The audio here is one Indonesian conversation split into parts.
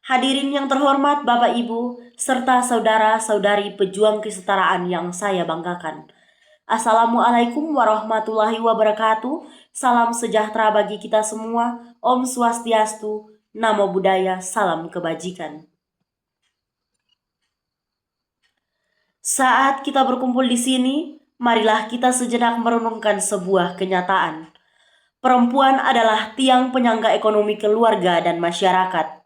Hadirin yang terhormat Bapak Ibu, serta saudara-saudari pejuang kesetaraan yang saya banggakan. Assalamualaikum warahmatullahi wabarakatuh. Salam sejahtera bagi kita semua. Om Swastiastu, Namo Buddhaya, salam kebajikan. Saat kita berkumpul di sini, marilah kita sejenak merenungkan sebuah kenyataan. Perempuan adalah tiang penyangga ekonomi keluarga dan masyarakat.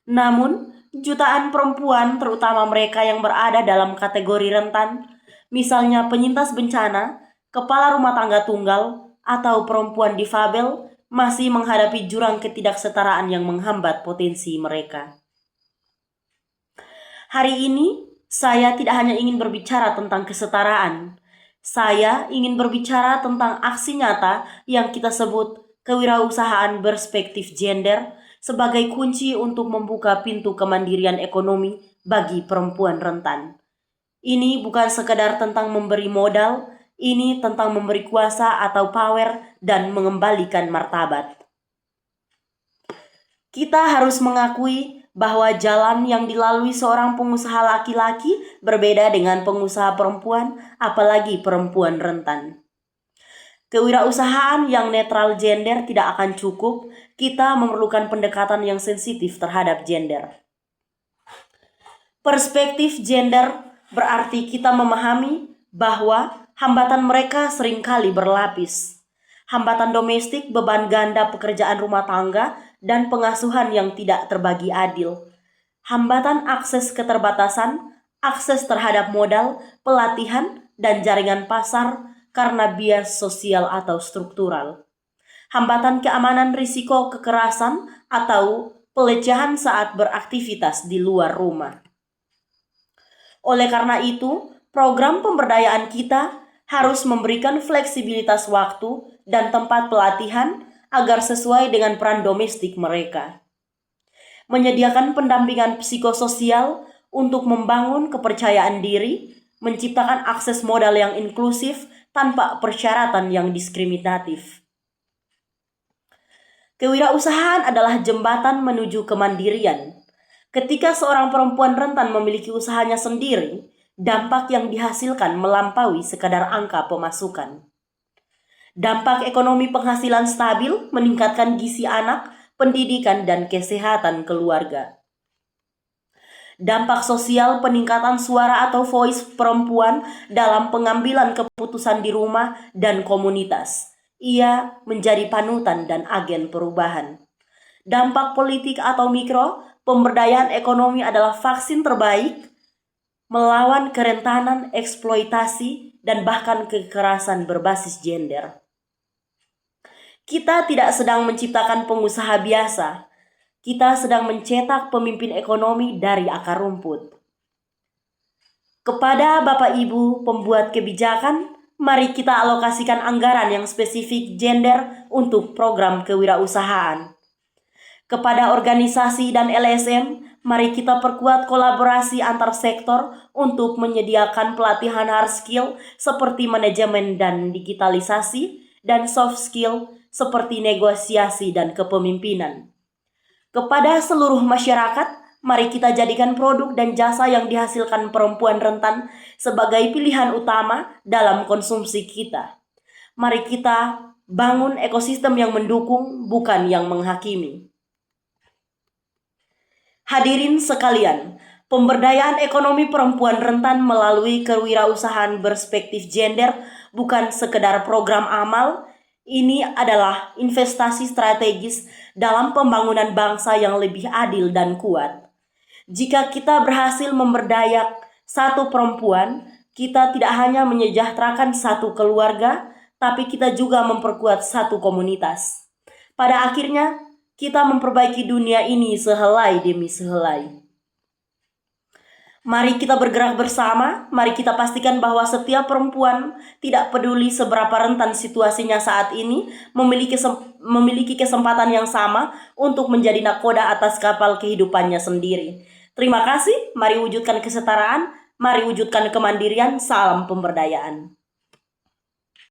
Namun, jutaan perempuan, terutama mereka yang berada dalam kategori rentan, misalnya penyintas bencana, kepala rumah tangga tunggal, atau perempuan difabel, masih menghadapi jurang ketidaksetaraan yang menghambat potensi mereka. Hari ini, saya tidak hanya ingin berbicara tentang kesetaraan. Saya ingin berbicara tentang aksi nyata yang kita sebut kewirausahaan berspektif gender sebagai kunci untuk membuka pintu kemandirian ekonomi bagi perempuan rentan. Ini bukan sekedar tentang memberi modal, ini tentang memberi kuasa atau power dan mengembalikan martabat. Kita harus mengakui bahwa jalan yang dilalui seorang pengusaha laki-laki berbeda dengan pengusaha perempuan, apalagi perempuan rentan. Kewirausahaan yang netral gender tidak akan cukup, kita memerlukan pendekatan yang sensitif terhadap gender. Perspektif gender berarti kita memahami bahwa hambatan mereka seringkali berlapis. Hambatan domestik, beban ganda pekerjaan rumah tangga, dan pengasuhan yang tidak terbagi adil. Hambatan akses keterbatasan, akses terhadap modal, pelatihan, dan jaringan pasar karena bias sosial atau struktural. Hambatan keamanan risiko kekerasan atau pelecehan saat beraktivitas di luar rumah. Oleh karena itu, program pemberdayaan kita harus memberikan fleksibilitas waktu dan tempat pelatihan agar sesuai dengan peran domestik mereka. Menyediakan pendampingan psikososial untuk membangun kepercayaan diri, menciptakan akses modal yang inklusif tanpa persyaratan yang diskriminatif. Kewirausahaan adalah jembatan menuju kemandirian. Ketika seorang perempuan rentan memiliki usahanya sendiri, dampak yang dihasilkan melampaui sekadar angka pemasukan. Dampak ekonomi penghasilan stabil meningkatkan gizi anak, pendidikan, dan kesehatan keluarga. Dampak sosial peningkatan suara atau voice perempuan dalam pengambilan keputusan di rumah dan komunitas. Ia menjadi panutan dan agen perubahan. Dampak politik atau mikro, pemberdayaan ekonomi adalah vaksin terbaik melawan kerentanan, eksploitasi, dan bahkan kekerasan berbasis gender. Kita tidak sedang menciptakan pengusaha biasa. Kita sedang mencetak pemimpin ekonomi dari akar rumput. Kepada Bapak Ibu pembuat kebijakan, mari kita alokasikan anggaran yang spesifik gender untuk program kewirausahaan. Kepada organisasi dan LSM, mari kita perkuat kolaborasi antar sektor untuk menyediakan pelatihan hard skill seperti manajemen dan digitalisasi dan soft skill seperti negosiasi dan kepemimpinan. Kepada seluruh masyarakat, mari kita jadikan produk dan jasa yang dihasilkan perempuan rentan sebagai pilihan utama dalam konsumsi kita. Mari kita bangun ekosistem yang mendukung, bukan yang menghakimi. Hadirin sekalian, pemberdayaan ekonomi perempuan rentan melalui kewirausahaan berspektif gender bukan sekedar program amal. Ini adalah investasi strategis dalam pembangunan bangsa yang lebih adil dan kuat. Jika kita berhasil memberdayak satu perempuan, kita tidak hanya menyejahterakan satu keluarga, tapi kita juga memperkuat satu komunitas. Pada akhirnya, kita memperbaiki dunia ini sehelai demi sehelai. Mari kita bergerak bersama, mari kita pastikan bahwa setiap perempuan, tidak peduli seberapa rentan situasinya saat ini, memiliki kesempatan yang sama untuk menjadi nakoda atas kapal kehidupannya sendiri. Terima kasih, mari wujudkan kesetaraan, mari wujudkan kemandirian, salam pemberdayaan.